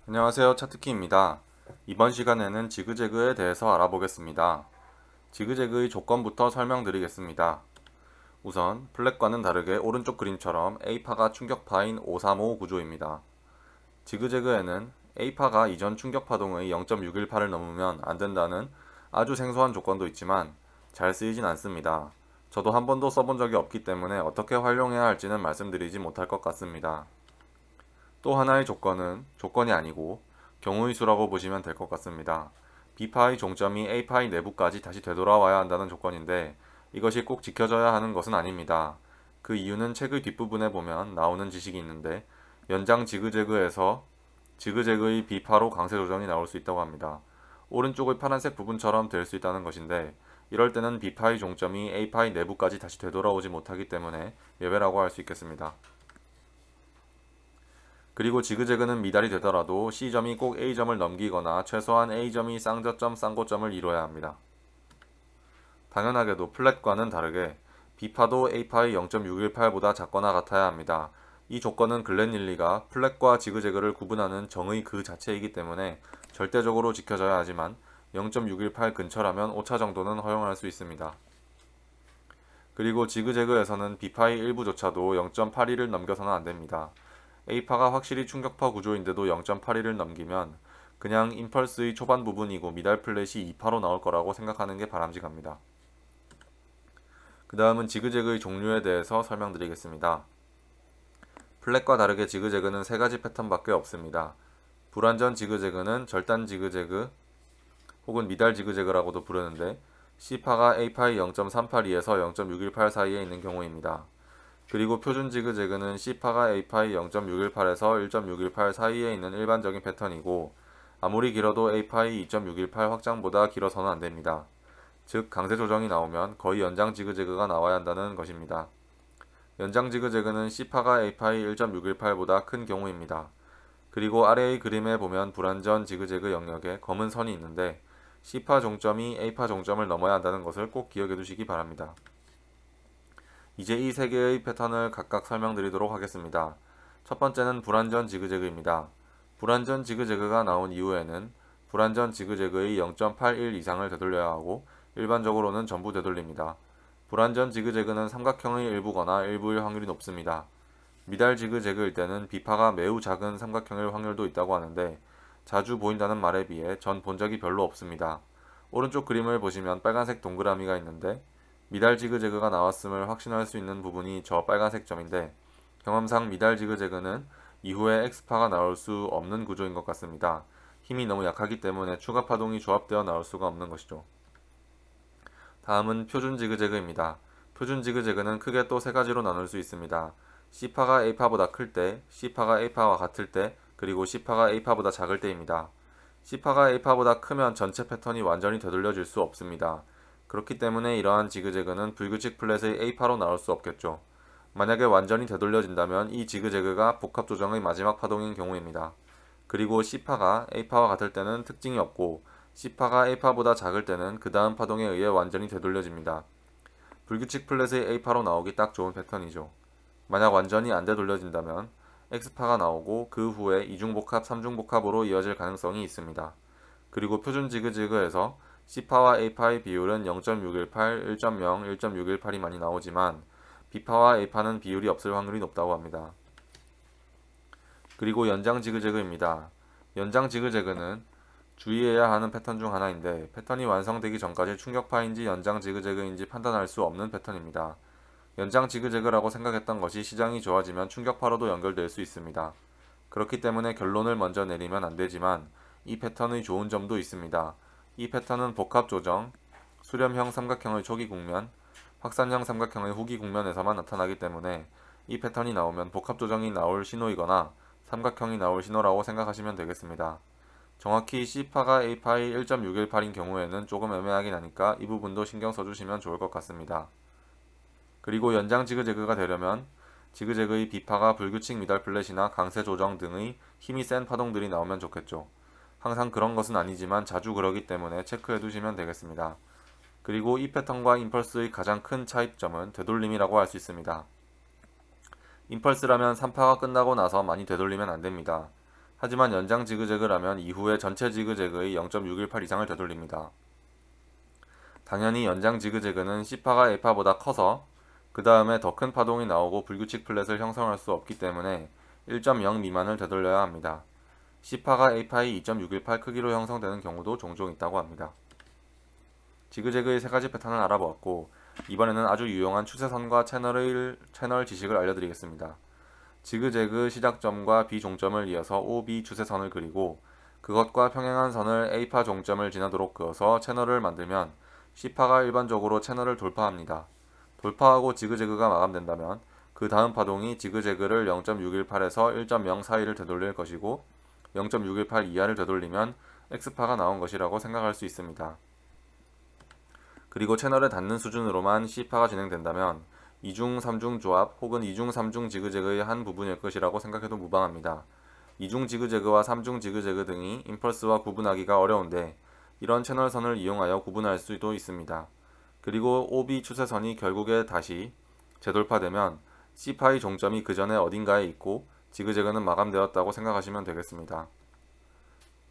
안녕하세요, 차트키입니다. 이번 시간에는 지그재그에 대해서 알아보겠습니다. 지그재그의 조건부터 설명드리겠습니다. 우선 플랫과는 다르게 오른쪽 그림처럼 A파가 충격파인 535 구조입니다. 지그재그에는 A파가 이전 충격파동의 0.618을 넘으면 안 된다는 아주 생소한 조건도 있지만 잘 쓰이진 않습니다. 저도 한 번도 써본 적이 없기 때문에 어떻게 활용해야 할지는 말씀드리지 못할 것 같습니다. 또 하나의 조건은 조건이 아니고 경우의 수라고 보시면 될 것 같습니다. B파의 종점이 A파의 내부까지 다시 되돌아와야 한다는 조건인데 이것이 꼭 지켜져야 하는 것은 아닙니다. 그 이유는 책의 뒷부분에 보면 나오는 지식이 있는데 연장 지그재그에서 지그재그의 B파로 강세 조정이 나올 수 있다고 합니다. 오른쪽의 파란색 부분처럼 될 수 있다는 것인데 이럴 때는 B파의 종점이 A파의 내부까지 다시 되돌아오지 못하기 때문에 예외라고 할 수 있겠습니다. 그리고 지그재그는 미달이 되더라도 C점이 꼭 A점을 넘기거나 최소한 A점이 쌍저점, 쌍고점을 이뤄야 합니다. 당연하게도 플랫과는 다르게 B파도 A파의 0.618보다 작거나 같아야 합니다. 이 조건은 글렌 릴리가 플랫과 지그재그를 구분하는 정의 그 자체이기 때문에 절대적으로 지켜져야 하지만 0.618 근처라면 오차 정도는 허용할 수 있습니다. 그리고 지그재그에서는 B파의 일부조차도 0.81을 넘겨서는 안됩니다. A파가 확실히 충격파 구조인데도 0.81을 넘기면 그냥 임펄스의 초반 부분이고 미달 플랫이 2파로 나올 거라고 생각하는 게 바람직합니다. 그 다음은 지그재그의 종류에 대해서 설명드리겠습니다. 플랫과 다르게 지그재그는 세 가지 패턴밖에 없습니다. 불완전 지그재그는 절단 지그재그 혹은 미달 지그재그라고도 부르는데 C파가 A파의 0.382에서 0.618 사이에 있는 경우입니다. 그리고 표준 지그재그는 C파가 A파의 0.618에서 1.618 사이에 있는 일반적인 패턴이고 아무리 길어도 A파의 2.618 확장보다 길어서는 안됩니다. 즉 강세 조정이 나오면 거의 연장 지그재그가 나와야 한다는 것입니다. 연장 지그재그는 C파가 A파의 1.618보다 큰 경우입니다. 그리고 아래의 그림에 보면 불완전 지그재그 영역에 검은 선이 있는데 C파 종점이 A파 종점을 넘어야 한다는 것을 꼭 기억해 두시기 바랍니다. 이제 이 세 개의 패턴을 각각 설명드리도록 하겠습니다. 첫 번째는 불완전 지그재그입니다. 불완전 지그재그가 나온 이후에는 불완전 지그재그의 0.81 이상을 되돌려야 하고 일반적으로는 전부 되돌립니다. 불완전 지그재그는 삼각형의 일부거나 일부일 확률이 높습니다. 미달 지그재그일 때는 B파가 매우 작은 삼각형일 확률도 있다고 하는데 자주 보인다는 말에 비해 전 본 적이 별로 없습니다. 오른쪽 그림을 보시면 빨간색 동그라미가 있는데 미달 지그재그가 나왔음을 확신할 수 있는 부분이 저 빨간색 점인데 경험상 미달 지그재그는 이후에 X파가 나올 수 없는 구조인 것 같습니다. 힘이 너무 약하기 때문에 추가 파동이 조합되어 나올 수가 없는 것이죠. 다음은 표준 지그재그입니다. 표준 지그재그는 크게 또 세 가지로 나눌 수 있습니다. C파가 A파보다 클 때, C파가 A파와 같을 때, 그리고 C파가 A파보다 작을 때입니다. C파가 A파보다 크면 전체 패턴이 완전히 되돌려질 수 없습니다. 그렇기 때문에 이러한 지그재그는 불규칙 플랫의 A파로 나올 수 없겠죠. 만약에 완전히 되돌려진다면 이 지그재그가 복합 조정의 마지막 파동인 경우입니다. 그리고 C파가 A파와 같을 때는 특징이 없고 C파가 A파보다 작을 때는 그 다음 파동에 의해 완전히 되돌려집니다. 불규칙 플랫의 A파로 나오기 딱 좋은 패턴이죠. 만약 완전히 안 되돌려진다면 X파가 나오고 그 후에 이중복합, 삼중복합으로 이어질 가능성이 있습니다. 그리고 표준 지그재그에서 C파와 A파의 비율은 0.618, 1.0, 1.618이 많이 나오지만 B파와 A파는 비율이 없을 확률이 높다고 합니다. 그리고 연장 지그재그입니다. 연장 지그재그는 주의해야 하는 패턴 중 하나인데 패턴이 완성되기 전까지 충격파인지 연장 지그재그인지 판단할 수 없는 패턴입니다. 연장 지그재그라고 생각했던 것이 시장이 좋아지면 충격파로도 연결될 수 있습니다. 그렇기 때문에 결론을 먼저 내리면 안 되지만 이 패턴의 좋은 점도 있습니다. 이 패턴은 복합 조정, 수렴형 삼각형의 초기 국면, 확산형 삼각형의 후기 국면에서만 나타나기 때문에 이 패턴이 나오면 복합 조정이 나올 신호이거나 삼각형이 나올 신호라고 생각하시면 되겠습니다. 정확히 C파가 A파의 1.618인 경우에는 조금 애매하긴 하니까 이 부분도 신경 써주시면 좋을 것 같습니다. 그리고 연장 지그재그가 되려면 지그재그의 B파가 불규칙 미달 플랫이나 강세 조정 등의 힘이 센 파동들이 나오면 좋겠죠. 항상 그런 것은 아니지만 자주 그러기 때문에 체크해 두시면 되겠습니다. 그리고 이 패턴과 임펄스의 가장 큰 차이점은 되돌림이라고 할 수 있습니다. 임펄스라면 3파가 끝나고 나서 많이 되돌리면 안됩니다. 하지만 연장 지그재그라면 이후에 전체 지그재그의 0.618 이상을 되돌립니다. 당연히 연장 지그재그는 C파가 A파보다 커서 그 다음에 더 큰 파동이 나오고 불규칙 플랫을 형성할 수 없기 때문에 1.0 미만을 되돌려야 합니다. C파가 A파의 2.618 크기로 형성되는 경우도 종종 있다고 합니다. 지그재그의 세 가지 패턴을 알아보았고, 이번에는 아주 유용한 추세선과 채널 지식을 알려드리겠습니다. 지그재그 시작점과 B종점을 이어서 OB 추세선을 그리고 그것과 평행한 선을 A파 종점을 지나도록 그어서 채널을 만들면 C파가 일반적으로 채널을 돌파합니다. 돌파하고 지그재그가 마감된다면 그 다음 파동이 지그재그를 0.618에서 1.0 사이를 되돌릴 것이고 0.618 이하를 되돌리면 X파가 나온 것이라고 생각할 수 있습니다. 그리고 채널에 닿는 수준으로만 C파가 진행된다면 2중, 3중 조합 혹은 2중, 3중 지그재그의 한 부분일 것이라고 생각해도 무방합니다. 2중 지그재그와 3중 지그재그 등이 임펄스와 구분하기가 어려운데 이런 채널선을 이용하여 구분할 수도 있습니다. 그리고 OB 추세선이 결국에 다시 재돌파되면 C파의 종점이 그 전에 어딘가에 있고 지그재그는 마감되었다고 생각하시면 되겠습니다.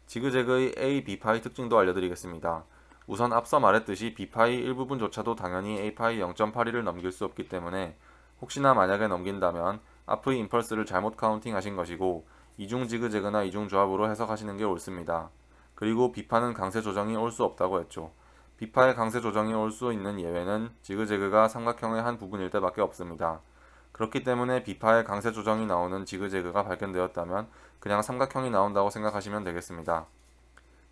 지그재그의 A, B파의 특징도 알려드리겠습니다. 우선 앞서 말했듯이 B파의 일부분조차도 당연히 A파의 0.81을 넘길 수 없기 때문에 혹시나 만약에 넘긴다면 앞의 임펄스를 잘못 카운팅하신 것이고 이중 지그재그나 이중 조합으로 해석하시는 게 옳습니다. 그리고 B파는 강세 조정이 올 수 없다고 했죠. B파의 강세 조정이 올 수 있는 예외는 지그재그가 삼각형의 한 부분일 때밖에 없습니다. 그렇기 때문에 B파의 강세 조정이 나오는 지그재그가 발견되었다면 그냥 삼각형이 나온다고 생각하시면 되겠습니다.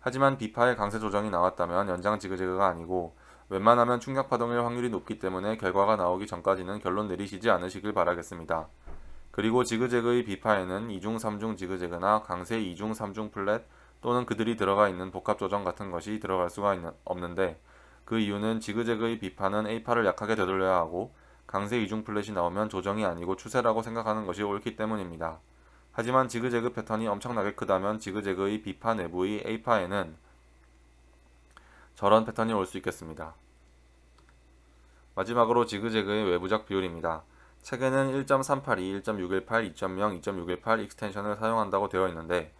하지만 B파의 강세 조정이 나왔다면 연장 지그재그가 아니고 웬만하면 충격 파동일 확률이 높기 때문에 결과가 나오기 전까지는 결론 내리시지 않으시길 바라겠습니다. 그리고 지그재그의 B파에는 2중, 3중 지그재그나 강세 2중, 3중 플랫 또는 그들이 들어가 있는 복합 조정 같은 것이 들어갈 수가 없는데 그 이유는 지그재그의 B파는 A파를 약하게 되돌려야 하고 강세 2중 플랫이 나오면 조정이 아니고 추세라고 생각하는 것이 옳기 때문입니다. 하지만 지그재그 패턴이 엄청나게 크다면 지그재그의 B파 내부의 A파에는 저런 패턴이 올 수 있겠습니다. 마지막으로 지그재그의 외부적 비율입니다. 책에는 1.382, 1.618, 2.0, 2.618 익스텐션을 사용한다고 되어 있는데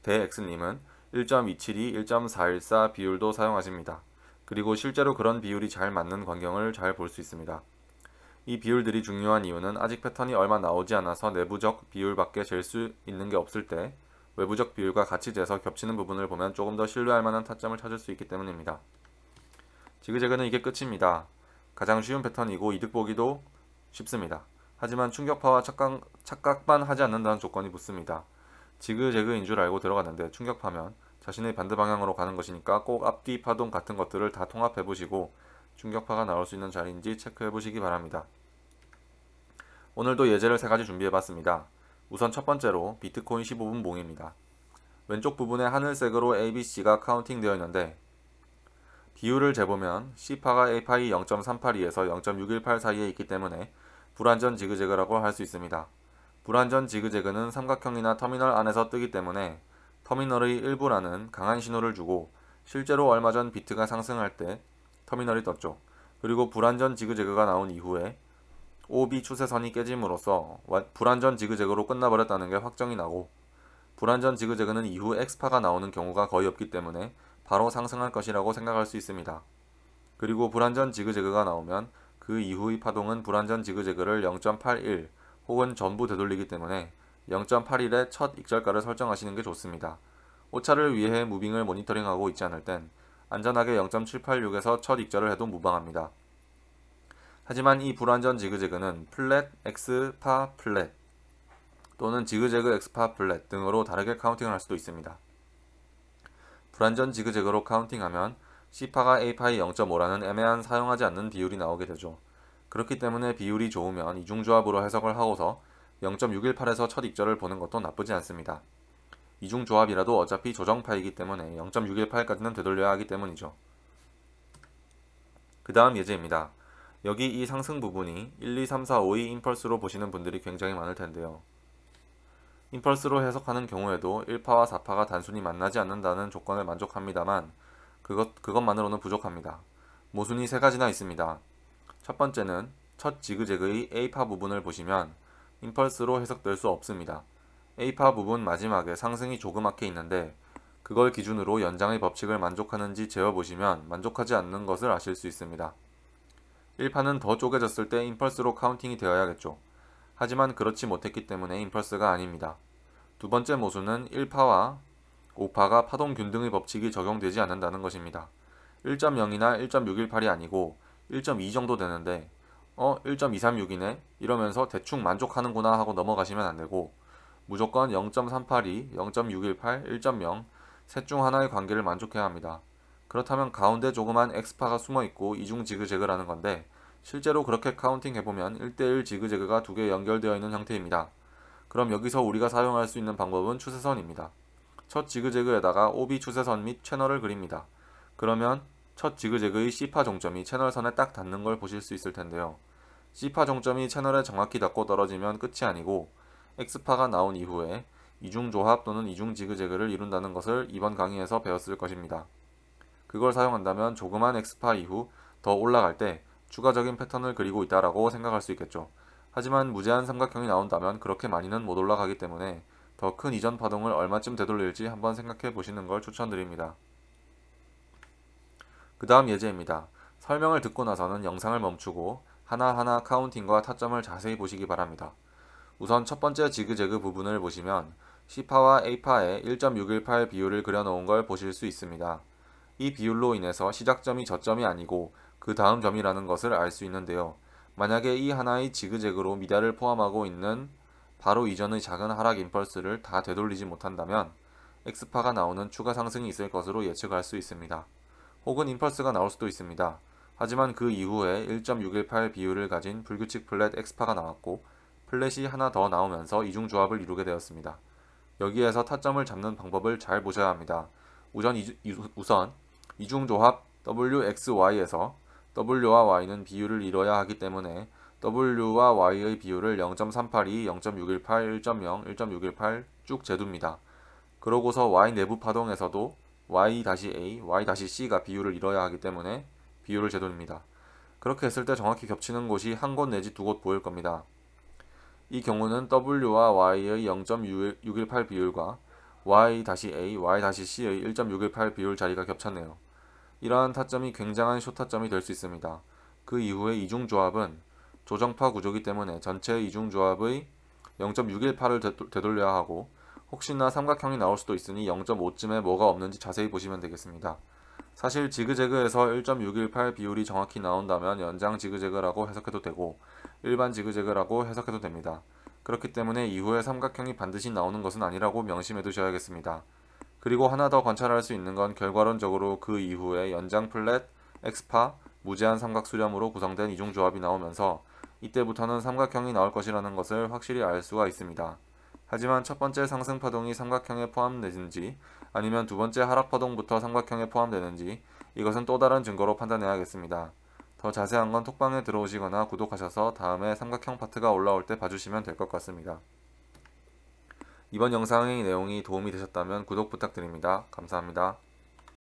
대X님은 1.272, 1.414 비율도 사용하십니다. 그리고 실제로 그런 비율이 잘 맞는 광경을 잘 볼 수 있습니다. 이 비율들이 중요한 이유는 아직 패턴이 얼마 나오지 않아서 내부적 비율밖에 잴 수 있는 게 없을 때 외부적 비율과 같이 재서 겹치는 부분을 보면 조금 더 신뢰할 만한 타점을 찾을 수 있기 때문입니다. 지그재그는 이게 끝입니다. 가장 쉬운 패턴이고 이득 보기도 쉽습니다. 하지만 충격파와 착각만 하지 않는다는 조건이 붙습니다. 지그재그인 줄 알고 들어갔는데 충격파면 자신의 반대 방향으로 가는 것이니까 꼭 앞뒤 파동 같은 것들을 다 통합해 보시고 충격파가 나올 수 있는 자리인지 체크해 보시기 바랍니다. 오늘도 예제를 3가지 준비해 봤습니다. 우선 첫 번째로 비트코인 15분 몽입니다. 왼쪽 부분에 하늘색으로 ABC가 카운팅 되어 있는데 비율을 재보면 C파가 A파이 0.382에서 0.618 사이에 있기 때문에 불완전 지그재그라고 할 수 있습니다. 불완전 지그재그는 삼각형이나 터미널 안에서 뜨기 때문에 터미널의 일부라는 강한 신호를 주고 실제로 얼마 전 비트가 상승할 때 터미널이 떴죠. 그리고 불완전 지그재그가 나온 이후에 OB 추세선이 깨짐으로써 불완전 지그재그로 끝나버렸다는 게 확정이 나고 불완전 지그재그는 이후 X파가 나오는 경우가 거의 없기 때문에 바로 상승할 것이라고 생각할 수 있습니다. 그리고 불완전 지그재그가 나오면 그 이후의 파동은 불완전 지그재그를 0.81 혹은 전부 되돌리기 때문에 0.81의 첫 익절가를 설정하시는 게 좋습니다. 오차를 위해 무빙을 모니터링하고 있지 않을 땐 안전하게 0.786에서 첫 익절을 해도 무방합니다. 하지만 이 불완전 지그재그는 플랫, X파 플랫 또는 지그재그 X파 플랫 등으로 다르게 카운팅을 할 수도 있습니다. 불완전 지그재그로 카운팅하면 C파가 A파의 0.5라는 애매한 사용하지 않는 비율이 나오게 되죠. 그렇기 때문에 비율이 좋으면 이중조합으로 해석을 하고서 0.618에서 첫 익절을 보는 것도 나쁘지 않습니다. 이중조합이라도 어차피 조정파이기 때문에 0.618까지는 되돌려야 하기 때문이죠. 그 다음 예제입니다. 여기 이 상승 부분이 1, 2, 3, 4, 5의 임펄스로 보시는 분들이 굉장히 많을 텐데요. 임펄스로 해석하는 경우에도 1파와 4파가 단순히 만나지 않는다는 조건을 만족합니다만 그것만으로는 부족합니다. 모순이 3가지나 있습니다. 첫 번째는 첫 지그재그의 A파 부분을 보시면 임펄스로 해석될 수 없습니다. A파 부분 마지막에 상승이 조그맣게 있는데 그걸 기준으로 연장의 법칙을 만족하는지 재어보시면 만족하지 않는 것을 아실 수 있습니다. 1파는 더 쪼개졌을 때 임펄스로 카운팅이 되어야겠죠. 하지만 그렇지 못했기 때문에 임펄스가 아닙니다. 두 번째 모순은 1파와 5파가 파동 균등의 법칙이 적용되지 않는다는 것입니다. 1.0이나 1.618이 아니고 1.2 정도 되는데 1.236이네? 이러면서 대충 만족하는구나 하고 넘어가시면 안되고 무조건 0.382, 0.618, 1.0 셋 중 하나의 관계를 만족해야 합니다. 그렇다면 가운데 조그만 X파가 숨어있고 이중 지그재그라는 건데 실제로 그렇게 카운팅 해보면 1대1 지그재그가 두 개 연결되어 있는 형태입니다. 그럼 여기서 우리가 사용할 수 있는 방법은 추세선입니다. 첫 지그재그에다가 OB 추세선 및 채널을 그립니다. 그러면 첫 지그재그의 C파 종점이 채널선에 딱 닿는 걸 보실 수 있을 텐데요. C파 종점이 채널에 정확히 닿고 떨어지면 끝이 아니고 X파가 나온 이후에 이중조합 또는 이중 지그재그를 이룬다는 것을 이번 강의에서 배웠을 것입니다. 그걸 사용한다면 조그만 X파 이후 더 올라갈 때 추가적인 패턴을 그리고 있다라고 생각할 수 있겠죠. 하지만 무제한 삼각형이 나온다면 그렇게 많이는 못 올라가기 때문에 더 큰 이전 파동을 얼마쯤 되돌릴지 한번 생각해 보시는 걸 추천드립니다. 그 다음 예제입니다. 설명을 듣고 나서는 영상을 멈추고 하나하나 카운팅과 타점을 자세히 보시기 바랍니다. 우선 첫 번째 지그재그 부분을 보시면 C파와 A파의 1.618 비율을 그려놓은 걸 보실 수 있습니다. 이 비율로 인해서 시작점이 저점이 아니고 그 다음 점이라는 것을 알 수 있는데요. 만약에 이 하나의 지그재그로 미달을 포함하고 있는 바로 이전의 작은 하락 임펄스를 다 되돌리지 못한다면 X파가 나오는 추가 상승이 있을 것으로 예측할 수 있습니다. 혹은 임펄스가 나올 수도 있습니다. 하지만 그 이후에 1.618 비율을 가진 불규칙 플랫 X파가 나왔고 플랫이 하나 더 나오면서 이중조합을 이루게 되었습니다. 여기에서 타점을 잡는 방법을 잘 보셔야 합니다. 우선 이중조합 WXY에서 W와 Y는 비율을 이뤄야 하기 때문에 W와 Y의 비율을 0.382, 0.618, 1.0, 1.618 쭉 재둡니다. 그러고서 Y 내부 파동에서도 Y-A, Y-C가 비율을 이뤄야 하기 때문에 비율을 재돌립니다. 그렇게 했을 때 정확히 겹치는 곳이 한 곳 내지 두 곳 보일 겁니다. 이 경우는 W와 Y의 0.618 비율과 Y-A, Y-C의 1.618 비율 자리가 겹쳤네요. 이러한 타점이 굉장한 숏타점이 될 수 있습니다. 그 이후에 이중조합은 조정파 구조이기 때문에 전체 이중조합의 0.618을 되돌려야 하고 혹시나 삼각형이 나올 수도 있으니 0.5쯤에 뭐가 없는지 자세히 보시면 되겠습니다. 사실 지그재그에서 1.618 비율이 정확히 나온다면 연장 지그재그라고 해석해도 되고 일반 지그재그라고 해석해도 됩니다. 그렇기 때문에 이후에 삼각형이 반드시 나오는 것은 아니라고 명심해 두셔야겠습니다. 그리고 하나 더 관찰할 수 있는 건 결과론적으로 그 이후에 연장 플랫, X파, 무제한 삼각 수렴으로 구성된 이중조합이 나오면서 이때부터는 삼각형이 나올 것이라는 것을 확실히 알 수가 있습니다. 하지만 첫 번째 상승 파동이 삼각형에 포함되는지 아니면 두 번째 하락 파동부터 삼각형에 포함되는지 이것은 또 다른 증거로 판단해야겠습니다. 더 자세한 건 톡방에 들어오시거나 구독하셔서 다음에 삼각형 파트가 올라올 때 봐주시면 될 것 같습니다. 이번 영상의 내용이 도움이 되셨다면 구독 부탁드립니다. 감사합니다.